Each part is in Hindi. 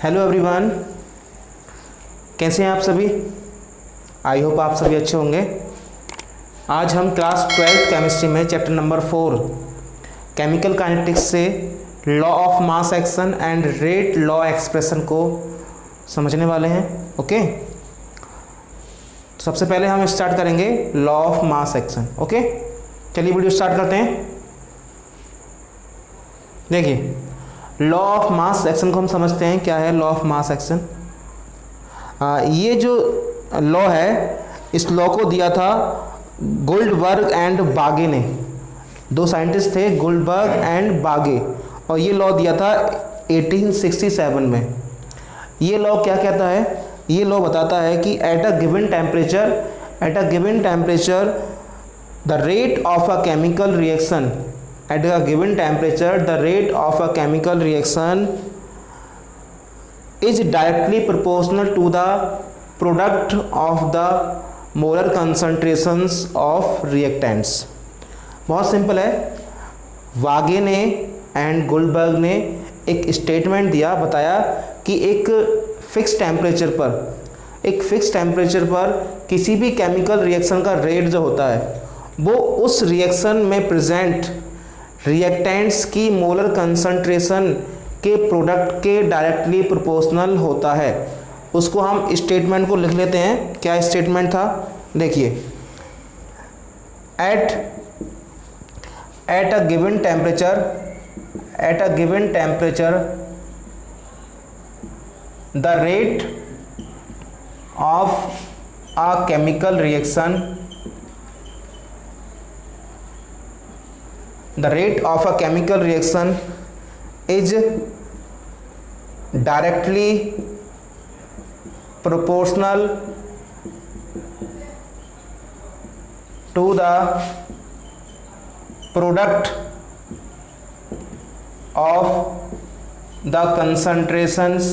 हेलो एवरीवन, कैसे हैं आप सभी। आई होप आप सभी अच्छे होंगे। आज हम क्लास 12 केमिस्ट्री में चैप्टर नंबर 4 केमिकल काइनेटिक्स से law of mass action and rate law expression को समझने वाले हैं। ओके, तो सबसे पहले हम स्टार्ट करेंगे law of mass action. Okay, चलिए वीडियो स्टार्ट करते हैं। देखिए, लॉ ऑफ मास एक्शन को हम समझते हैं। क्या है लॉ ऑफ मास एक्शन? ये जो लॉ है, इस लॉ को दिया था गोल्डबर्ग एंड बागे ने। दो साइंटिस्ट थे, गोल्डबर्ग एंड बागे, और ये लॉ दिया था 1867 में। ये लॉ क्या कहता है? ये लॉ बताता है कि eight a given temperature the rate of a chemical reaction at a given temperature the rate of a chemical reaction is directly proportional to the product of the molar concentrations of reactants। बहुत सिंपल है। वागे ने एंड गोल्डबर्ग ने एक स्टेटमेंट दिया, बताया कि एक फिक्स टेम्परेचर पर किसी भी केमिकल रिएक्शन का रेट जो होता है वो उस रिएक्शन में प्रेजेंट रिएक्टेंट्स की मोलर कंसंट्रेशन के प्रोडक्ट के डायरेक्टली प्रोपोर्शनल होता है। उसको हम स्टेटमेंट को लिख लेते हैं। क्या स्टेटमेंट था? देखिए, eight a given temperature the rate of a chemical reaction the rate of a chemical reaction is directly proportional to the product of the concentrations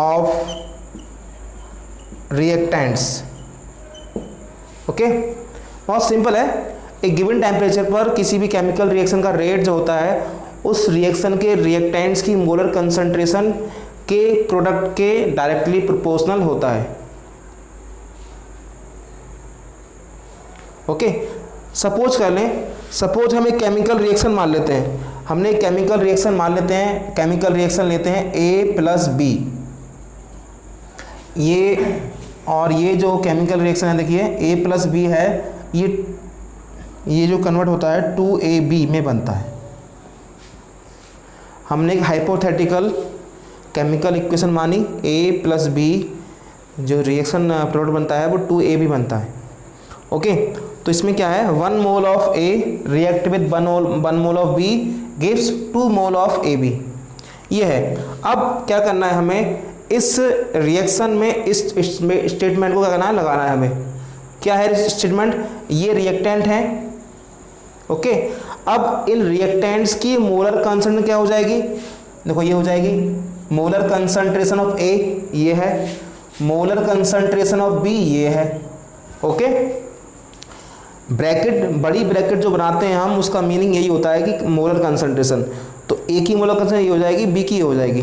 of reactants। Okay, बहुत सिंपल है। एक गिवन टेम्परेचर पर किसी भी केमिकल रिएक्शन का रेट जो होता है उस रिएक्शन के रिएक्टेंट्स की मोलर कंसंट्रेशन के प्रोडक्ट के डायरेक्टली प्रोपोर्शनल होता है। ओके, सपोज कर लें, सपोज हम एक केमिकल रिएक्शन मान लेते हैं। हमने एक केमिकल रिएक्शन मान लेते हैं, केमिकल रिएक्शन लेते हैं A+B। ये और ये जो केमिकल रिएक्शन है, देखिए A+B है, ये जो कन्वर्ट होता है 2AB में बनता है। हमने एक हाइपोथेटिकल केमिकल इक्वेशन मानी, A+B जो रिएक्शन प्रोडक्ट बनता है वो 2AB बनता है। ओके, तो इसमें क्या है, 1 mole of A react with 1 mole of B gives 2 mole of AB। ये है। अब क्या करना है हमें इस रिएक्शन में, इस स्टेटमेंट को क्या करना है, लगाना है हमें। क्या है स्टेटमेंट? ये रिएक्टेंट है। ओके, अब इन रिएक्टेंट्स की मोलर कंसंट्रेशन क्या हो जाएगी? देखो, ये हो जाएगी मोलर कंसंट्रेशन ऑफ A, ये है मोलर कंसंट्रेशन ऑफ B, ये है। ओके, ब्रैकेट, बड़ी ब्रैकेट जो बनाते हैं हम, उसका मीनिंग यही होता है कि मोलर कंसंट्रेशन। तो A की मोलर कंसंट्रेशन ये हो जाएगी, B की ये हो जाएगी।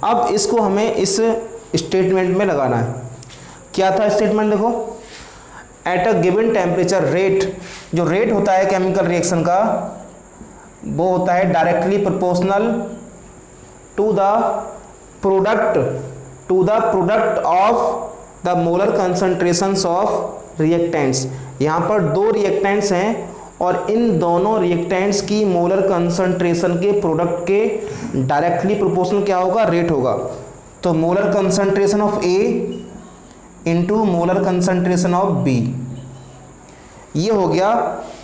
अब इसको हमें इस स्टेटमेंट में लगाना है। क्या था स्टेटमेंट? देखो, at a given temperature rate, जो रेट होता है केमिकल रिएक्शन का वो होता है directly proportional to the product of the molar concentrations of reactants. यहाँ पर दो रिएक्टेंट्स हैं और इन दोनों रिएक्टेंट्स की मोलर कंसंट्रेशन के प्रोडक्ट के डायरेक्टली प्रोपोर्शनल क्या होगा? रेट होगा। तो molar concentration of A into molar concentration of B, ये हो गया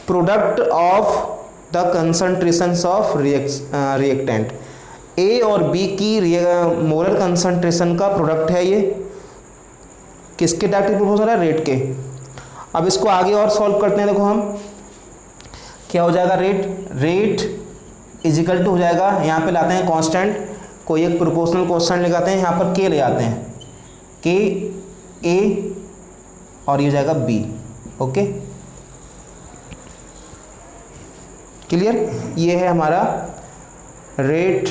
product of the concentrations of reactant. A और B की मोलर कंसंट्रेशन का प्रोडक्ट है ये, किसके डायरेक्टली प्रोपोर्शनल है? रेट के। अब इसको आगे और सॉल्व करते हैं। देखो, हम क्या हो जाएगा, रेट इज इक्वल टू हो जाएगा, यहाँ पे लाते हैं कांस्टेंट, कोई एक प्रोपोर्शनल कांस्टेंट लगाते हैं, यहाँ पर K ले आते हैं, K A और ये हो जाएगा B। Okay, clear? ये है हमारा rate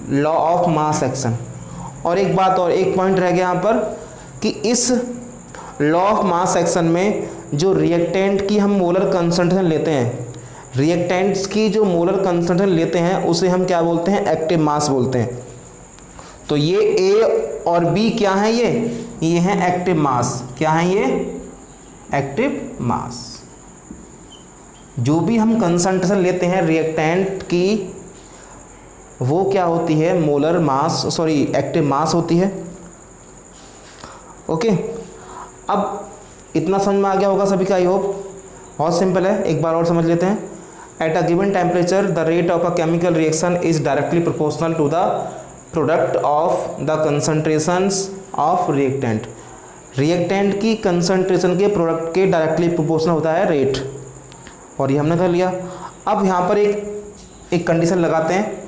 law of mass action. और एक बात और, एक पॉइंट रह गया यहाँ पर कि इस लॉ ऑफ मास एक्शन में जो रिएक्टेंट की हम मोलर कंसंट्रेशन लेते हैं, रिएक्टेंट्स की जो मोलर कंसंट्रेशन लेते हैं उसे हम क्या बोलते हैं? एक्टिव मास बोलते हैं। तो ये ए और बी क्या है? ये हैं एक्टिव मास। क्या है ये? Active mass. जो भी हम कंसंट्रेशन लेते हैं रिएक्टेंट की, वो क्या होती है? Molar mass, sorry active mass होती है। ओके, अब इतना समझ में आ गया होगा सभी का, आई होप। बहुत सिंपल है, एक बार और समझ लेते हैं। At a given temperature the rate of a chemical reaction is directly proportional to the product of the concentrations of reactant. Reactant की कंसंट्रेशन के प्रोडक्ट के डायरेक्टली प्रोपोर्शनल होता है रेट, और ये हमने कर लिया। अब यहाँ पर एक कंडीशन लगाते हैं।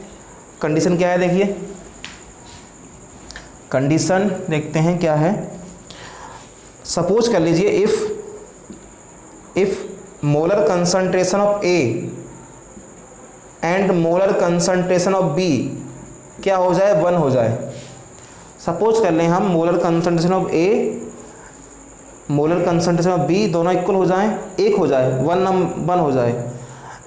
कंडीशन क्या है? देखिए, कंडीशन देखते हैं क्या है। सपोज कर लीजिए if molar concentration of A and molar concentration of B क्या हो जाए? 1 हो जाए। सपोज कर लें हम molar concentration of A, molar concentration of B दोनों इक्वल हो जाएं, 1 हो जाए, 1 हो जाए।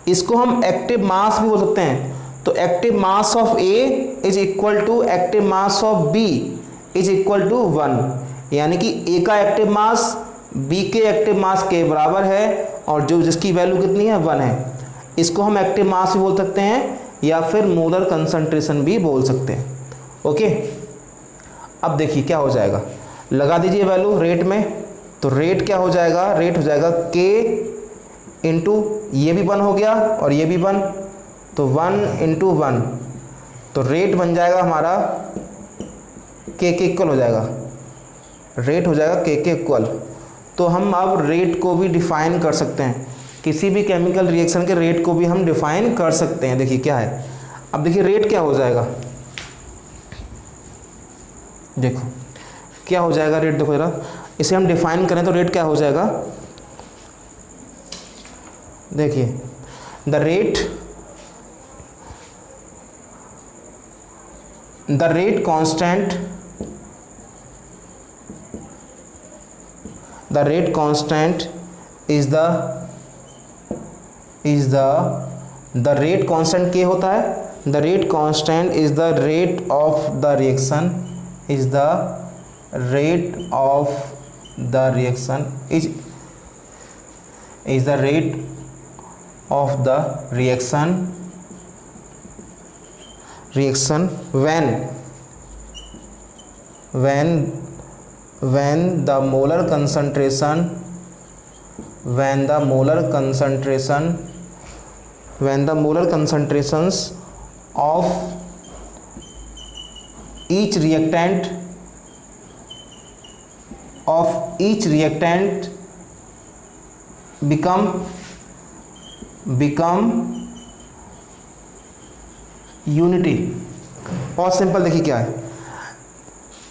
इसको हम एक्टिव मास भी बोल सकते हैं। तो active mass of A is equal to active mass of B is equal to 1, यानी कि ए का एक्टिव मास बी के एक्टिव मास के बराबर है, और जो जिसकी वैल्यू कितनी है? 1 है। इसको हम एक्टिव मास भी बोल सकते हैं या फिर मोलर कंसंट्रेशन भी बोल सकते हैं। ओके, अब देखिए क्या हो जाएगा। लगा दीजिए वैल्यू रेट में। तो रेट क्या हो जाएगा? रेट हो जाएगा के इंटू ये भी 1 हो गया और ये भी 1, तो 1 इंटू 1, तो रेट बन जाएगा हमारा के इक्वल हो जाएगा। रेट हो जाएगा के इक्वल। तो हम अब रेट को भी डिफाइन कर सकते हैं, किसी भी केमिकल रिएक्शन के रेट को भी हम डिफाइन कर सकते हैं। देखिए क्या है, अब देखिए रेट क्या हो जाएगा। देखो क्या हो जाएगा रेट, देखो जरा इसे हम डिफाइन करें तो रेट क्या हो जाएगा। देखिए the rate constant is the rate constant क्या होता है? The rate constant is the rate of the reaction is the rate of the reaction is the rate of the reaction when the molar concentrations of each reactant become unity. बहुत सिंपल, देखिए क्या है।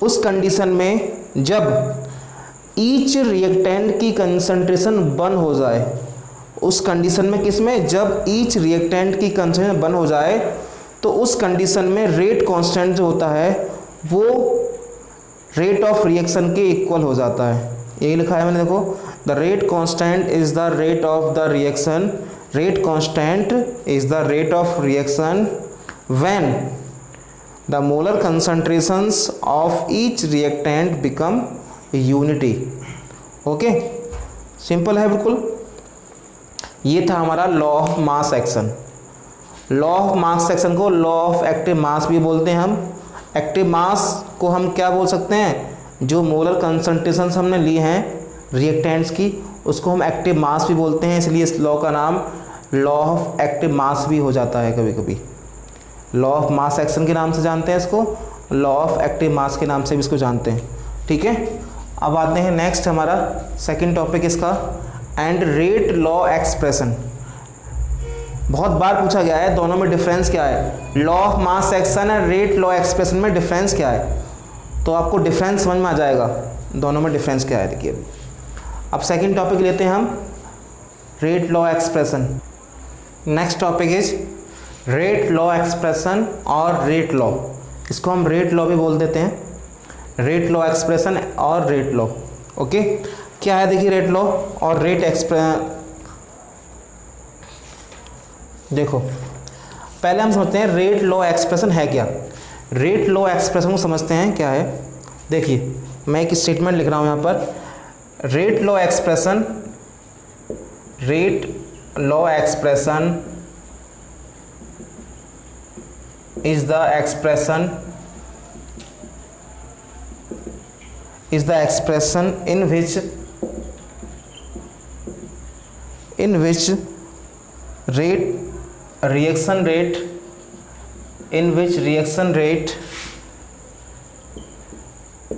उस कंडीशन में जब ईच रिएक्टेंट की कंसंट्रेशन 1 हो जाए, उस कंडीशन में किसमें? जब ईच रिएक्टेंट की कंसंट्रेशन 1 हो जाए, तो उस कंडीशन में रेट कांस्टेंट जो होता है वो रेट ऑफ रिएक्शन के इक्वल हो जाता है। यही लिखा है मैंने, देखो the rate constant is the rate of the reaction, rate constant is the rate of reaction when the molar concentrations of each reactant become unity। Okay, simple है बिल्कुल। ये था हमारा law of mass action. Law of mass action को लॉ ऑफ एक्टिव मास भी बोलते हैं हम। एक्टिव मास को हम क्या बोल सकते हैं? जो मोलर कंसंट्रेशंस हमने ली हैं रिएक्टेंट्स की, उसको हम एक्टिव मास भी बोलते हैं। इसलिए इस लॉ का नाम लॉ ऑफ एक्टिव मास भी हो जाता है कभी कभी। लॉ ऑफ मास एक्शन के नाम से जानते हैं इसको, लॉ ऑफ एक्टिव मास के नाम से भी इसको जानते हैं। ठीक है, अब आते हैं नेक्स्ट हमारा सेकंड टॉपिक इसका, एंड रेट लॉ एक्सप्रेशन। बहुत बार पूछा गया है दोनों में डिफरेंस क्या है। लॉ ऑफ मास एक्शन और रेट लॉ एक्सप्रेशन में डिफरेंस क्या है, तो आपको डिफरेंस समझ में आ जाएगा दोनों में डिफरेंस क्या है। देखिए अब सेकंड टॉपिक लेते हैं हम, rate law expression. Next topic is rate law expression और रेट लॉ। इसको हम रेट लॉ भी बोल देते हैं, रेट लॉ एक्सप्रेशन और रेट लॉ। ओके, क्या है देखिए रेट लॉ और रेट देखो पहले हम समझते हैं रेट लॉ एक्सप्रेशन है क्या। रेट लॉ एक्सप्रेशन को समझते हैं क्या है। देखिए मैं एक स्टेटमेंट लिख रहा हूँ यहाँ पर, rate law expression is the expression in which reaction rate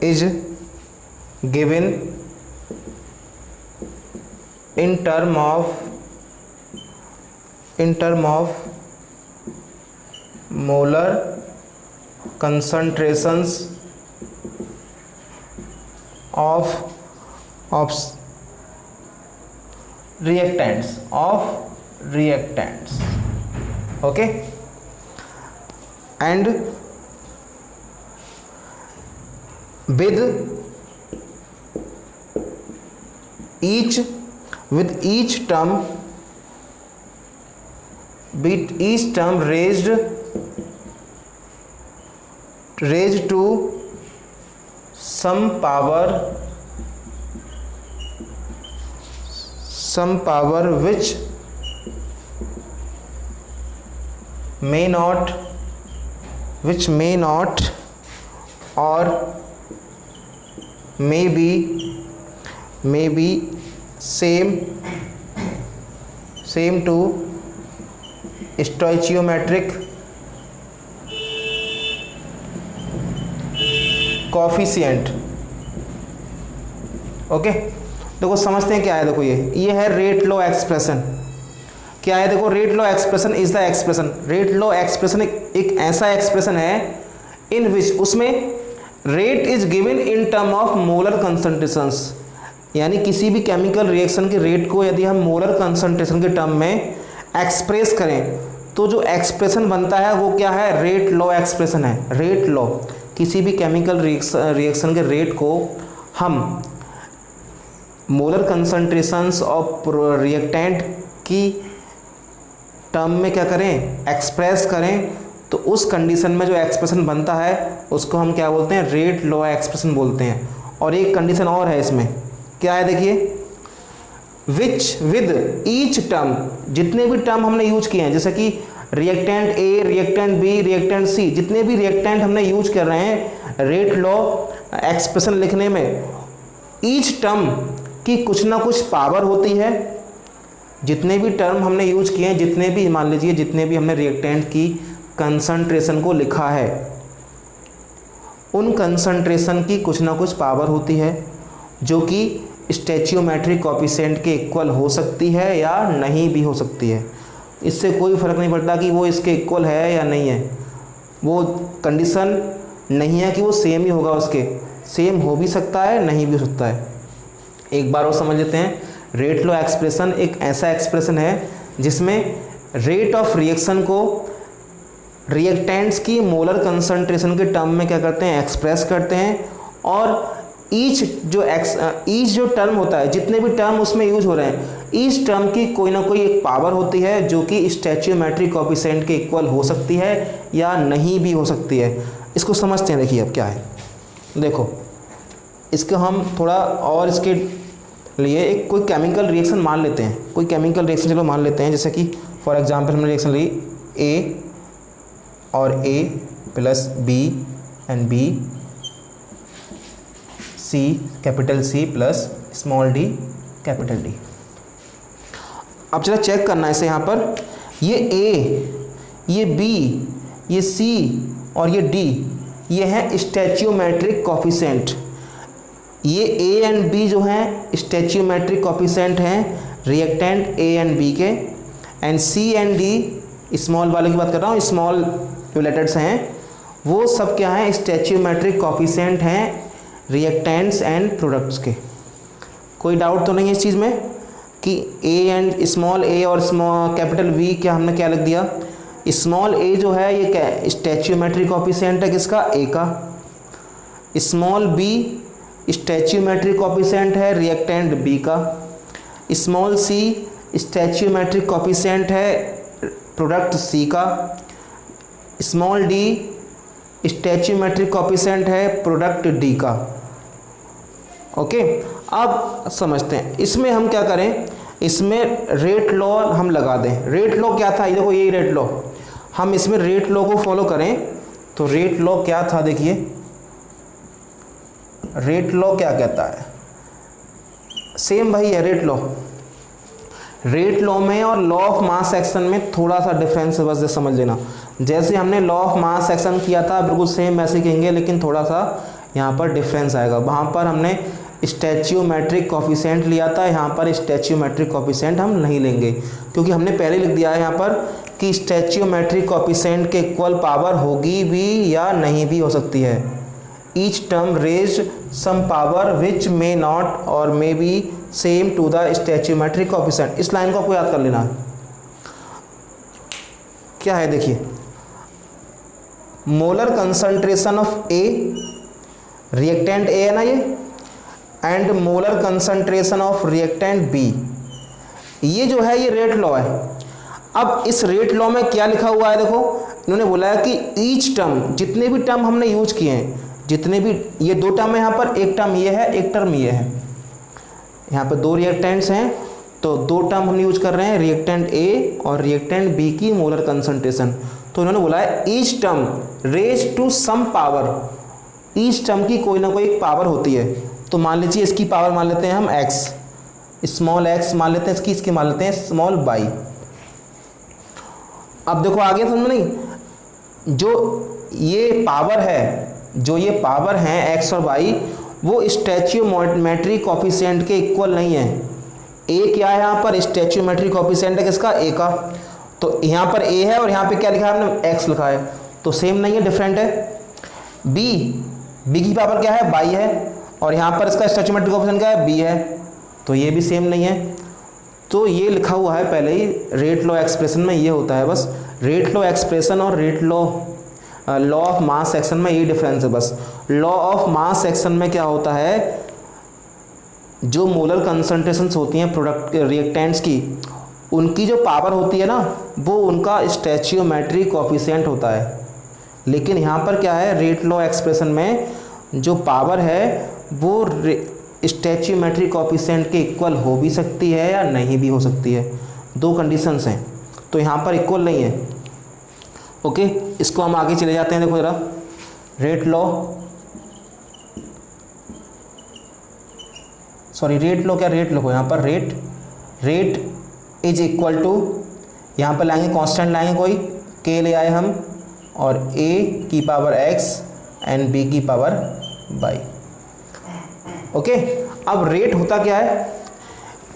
is given in term of molar concentrations of reactants okay, and with each term raised to some power which may not or may be same to stoichiometric coefficient. Okay, देखो समझते हैं क्या है। देखो ये है रेट लॉ एक्सप्रेशन। क्या है देखो, rate law expression is the expression. Rate law expression एक ऐसा एक्सप्रेशन है इन विच, उसमें rate is given in term of molar concentrations, यानी किसी भी केमिकल रिएक्शन के रेट को यदि हम मोलर कंसंट्रेशन के टर्म में एक्सप्रेस करें तो जो एक्सप्रेशन बनता है वो क्या है, रेट लॉ एक्सप्रेशन है। रेट लॉ, किसी भी केमिकल रिएक्शन के रेट को हम मोलर कंसंट्रेशंस ऑफ रिएक्टेंट की टर्म में क्या करें, एक्सप्रेस करें, तो उस कंडीशन में जो एक्सप्रेशन बनता है उसको हम क्या बोलते हैं, रेट लॉ एक्सप्रेशन बोलते हैं। और एक कंडीशन और है इसमें, क्या है देखिए, विच विद ईच टर्म, जितने भी टर्म हमने यूज किए हैं, जैसे कि reactant A, reactant B, reactant C, जितने भी रिएक्टेंट हमने यूज कर रहे हैं रेट लॉ एक्सप्रेशन लिखने में, ईच टर्म की कुछ ना कुछ पावर होती है। जितने भी टर्म हमने यूज किए हैं, जितने भी मान लीजिए जितने भी हमने रिएक्टेंट की कंसंट्रेशन को लिखा है, उन कंसंट्रेशन की कुछ ना कुछ पावर होती है जो कि स्टैचियोमेट्रिक कोएफिशिएंट के इक्वल हो सकती है या नहीं भी हो सकती है। इससे कोई फ़र्क नहीं पड़ता कि वो इसके इक्वल है या नहीं है, वो कंडीशन नहीं है कि वो सेम ही होगा, उसके सेम हो भी सकता है, नहीं भी हो सकता है। एक बार और समझ लेते हैं, रेट लॉ एक्सप्रेशन एक ऐसा एक्सप्रेशन है जिसमें रेट ऑफ रिएक्शन को रिएक्टेंट्स की मोलर कंसंट्रेशन के टर्म में क्या करते हैं, एक्सप्रेस करते हैं, और ईच जो टर्म होता है, जितने भी टर्म उसमें यूज हो रहे हैं, ईच टर्म की कोई ना कोई एक पावर होती है जो कि स्टैचियोमेट्रिक कोएफिशिएंट के इक्वल हो सकती है या नहीं भी हो सकती है। इसको समझते हैं। देखिए अब क्या है, देखो इसको हम थोड़ा और इसके लिए एक कोई केमिकल रिएक्शन मान लेते हैं। कोई केमिकल रिएक्शन चलो मान लेते हैं, जैसे कि फॉर एग्जांपल हमने रिएक्शन ली ए और A plus B and B, C capital C plus small D capital D. अब चलो चेक करना है इसे, यहाँ पर ये ए, ये बी, ये सी और ये डी, ये है स्टैचियोमेट्रिक कोएफिशिएंट। ये ए एंड बी जो हैं स्टैचियोमेट्रिक कोएफिशिएंट हैं रिएक्टेंट ए एंड बी के, and C and D small वाले की बात कर रहा हूँ, स्मॉल जो लेटर्स हैं वो सब क्या हैं, स्टैचियोमेट्रिक कोएफिशिएंट हैं रिएक्टेंट्स एंड प्रोडक्ट्स के। कोई डाउट तो नहीं है इस चीज़ में। कि ए एंड स्मॉल ए और स्मॉल कैपिटल वी क्या हमने क्या लिख दिया, स्मॉल ए जो है ये क्या है, स्टैच्यूमेट्रिक कोफिशिएंट है किसका, ए का। स्मॉल बी स्टैच्यूमेट्रिक कोफिशिएंट है रिएक्टेंट बी का। स्मॉल सी स्टैच्यूमेट्रिक कोफिशिएंट है प्रोडक्ट सी का। स्मॉल डी स्टैच्यूमेट्रिक कोफिशिएंट है प्रोडक्ट डी का। ओके, अब समझते हैं इसमें हम क्या करें, इसमें रेट लॉ हम लगा दें। रेट लॉ क्या था, ये देखो यही रेट लॉ, हम इसमें रेट लॉ को फॉलो करें तो रेट लॉ क्या था, देखिए रेट लॉ क्या कहता है, सेम भाई है रेट लॉ। रेट लॉ में और लॉ ऑफ मास एक्शन में थोड़ा सा डिफरेंस है, बस समझ लेना। जैसे हमने लॉ ऑफ मास एक्शन किया था बिल्कुल सेम ऐसे कहेंगे, लेकिन थोड़ा सा यहाँ पर डिफरेंस आएगा। वहाँ पर हमने स्टैच्यूमेट्रिक कोफिशिएंट लिया था, यहाँ पर स्टैच्यूमेट्रिक कोफिशिएंट हम नहीं लेंगे, क्योंकि हमने पहले लिख दिया है यहाँ पर कि स्टैच्यूमेट्रिक कोफिशिएंट के इक्वल पावर होगी भी या नहीं भी हो सकती है। Each term raised some power which may not और may be same to the stoichiometric coefficient. इस लाइन को आपको याद कर लेना है, क्या है देखिए, molar concentration of A, reactant A है ना ये, and molar concentration of reactant B, ये जो है ये रेट लॉ है। अब इस रेट लॉ में क्या लिखा हुआ है, देखो इन्होंने बोला है कि ईच टर्म, जितने भी टर्म हमने यूज किए हैं, जितने भी ये दो टर्म है यहाँ पर, एक टर्म ये है एक टर्म ये है, यहाँ पर दो रिएक्टेंट्स हैं तो दो टर्म हम यूज कर रहे हैं, रिएक्टेंट ए और रिएक्टेंट बी की मोलर कंसंट्रेशन। तो इन्होंने बोला है each term raise to some power, each term की कोई ना कोई एक पावर होती है। तो मान लीजिए इसकी पावर मान लेते हैं हम x, स्मॉल x मान लेते हैं इसकी मान लेते हैं स्मॉल y। अब देखो आगे समझ में नहीं, जो ये पावर है, जो ये पावर है x और y, वो स्टैच्यूमेट्रिक कोफिशिएंट के इक्वल नहीं है। a क्या है यहाँ पर, स्टैच्यूमेट्रिक कोफिशिएंट है किसका, a का। तो यहाँ पर a है और यहाँ पे क्या लिखा है हमने, x लिखा है, तो सेम नहीं है, डिफरेंट है। b की पावर क्या है, y है, और यहाँ पर इसका स्टैच्यूमेट्रिक कोफिशिएंट क्या है, b है, तो ये भी सेम नहीं है। तो ये लिखा हुआ है पहले ही, रेट लॉ एक्सप्रेशन में ये होता है बस। रेट लॉ एक्सप्रेशन और rate law law of mass action में ये डिफरेंस है बस। लॉ ऑफ मास एक्शन में क्या होता है, जो मोलर कंसंट्रेशंस होती हैं प्रोडक्ट रिएक्टेंट्स की, उनकी जो पावर होती है ना, वो उनका स्टैच्यूमेट्रिक कोफिशिएंट होता है। लेकिन यहाँ पर क्या है, रेट लॉ एक्सप्रेशन में जो पावर है वो स्टैच्यूमेट्रिक कोफिशिएंट के इक्वल हो भी सकती है या नहीं भी हो सकती है, दो कंडीशंस हैं। तो यहाँ पर इक्वल नहीं है। ओके, इसको हम आगे चले जाते हैं। देखो जरा, rate law, sorry rate law क्या, रेट लिखो यहाँ पर, रेट इज इक्वल टू, यहाँ पर लाएंगे कांस्टेंट लाएंगे कोई, के ले आए हम, और a की पावर x एंड b की पावर y। ओके, अब रेट होता क्या है,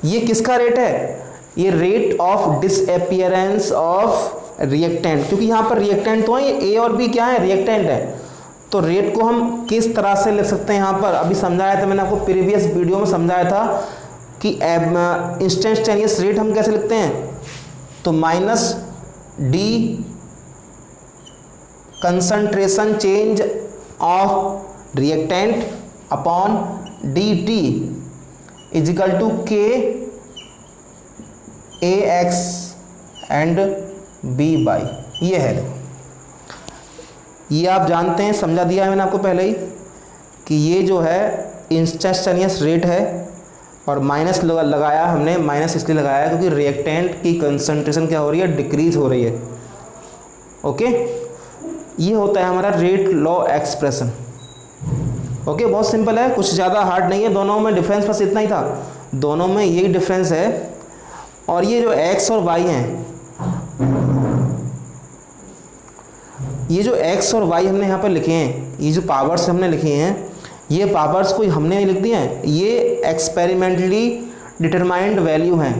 ये किसका रेट है, ये rate of disappearance of reactant, क्योंकि यहाँ पर रिएक्टेंट तो है, ये a और b क्या है, रिएक्टेंट है। तो रेट को हम किस तरह से लिख सकते हैं, यहाँ पर अभी समझाया था मैंने आपको, प्रीवियस वीडियो में समझाया था कि इंस्टेंटेनियस रेट हम कैसे लिखते हैं, तो minus d concentration change of reactant upon d t is equal to k A x and B by, ये है। ये आप जानते हैं, समझा दिया है मैंने आपको पहले ही कि ये जो है इंस्टेंटेनियस रेट है, और माइनस लगाया हमने, माइनस इसलिए लगाया क्योंकि रिएक्टेंट की कंसंट्रेशन क्या हो रही है, डिक्रीज हो रही है। ओके, ये होता है हमारा रेट लॉ एक्सप्रेशन। ओके, बहुत सिंपल है, कुछ ज़्यादा हार्ड नहीं है, दोनों में डिफरेंस बस इतना ही था, दोनों में यही डिफरेंस है। और ये जो x और y हैं, ये जो x और y हमने यहाँ पर लिखे हैं, ये जो पावर्स हमने लिखे हैं, ये पावर्स कोई हमने नहीं लिख दिए हैं, ये एक्सपेरिमेंटली डिटरमाइंड वैल्यू हैं।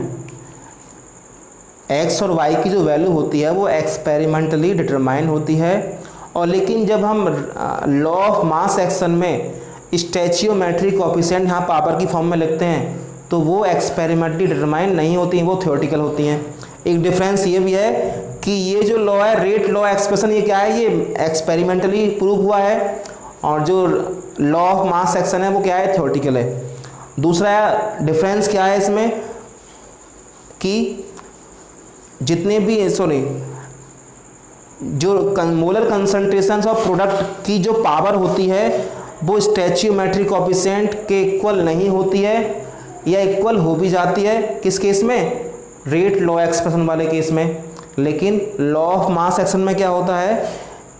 x और y की जो वैल्यू होती है वो एक्सपेरिमेंटली डिटरमाइंड होती है। और लेकिन जब हम लॉ ऑफ मास एक्शन में स्टैच्यूमेट्रिक कोफिशिएंट यहाँ पावर की फॉर्म में लिखते हैं, तो वो एक्सपेरिमेंटली डिटरमाइन नहीं होती हैं, वो थ्योरेटिकल होती हैं। एक डिफरेंस ये भी है कि ये जो लॉ है रेट लॉ एक्सप्रेशन, ये क्या है, ये एक्सपेरिमेंटली प्रूव हुआ है, और जो लॉ ऑफ मास एक्शन है वो क्या है, थ्योरेटिकल है। दूसरा डिफरेंस क्या है इसमें कि जितने भी जो मोलर कंसंट्रेशन ऑफ प्रोडक्ट की जो पावर होती है वो स्टैच्यूमेट्रिक कोएफिशिएंट के इक्वल नहीं होती है, या इक्वल हो भी जाती है किस केस में, रेट लॉ एक्सप्रेशन वाले केस में। लेकिन लॉ ऑफ मास एक्शन में क्या होता है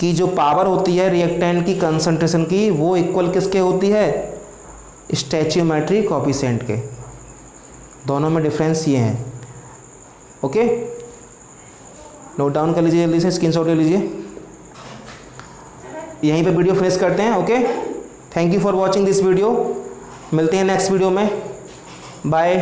कि जो पावर होती है रिएक्टेंट की कंसंट्रेशन की वो इक्वल किसके होती है, स्टैच्यूमेट्रिक कोएफिशिएंट के। दोनों में डिफरेंस ये है। ओके, नोट डाउन कर लीजिए, जल्दी से स्क्रीनशॉट ले लीजिए। यहीं पे वीडियो फिनिश करते हैं। Okay, thank you for watching this video. मिलते हैं नेक्स्ट वीडियो में। बाय।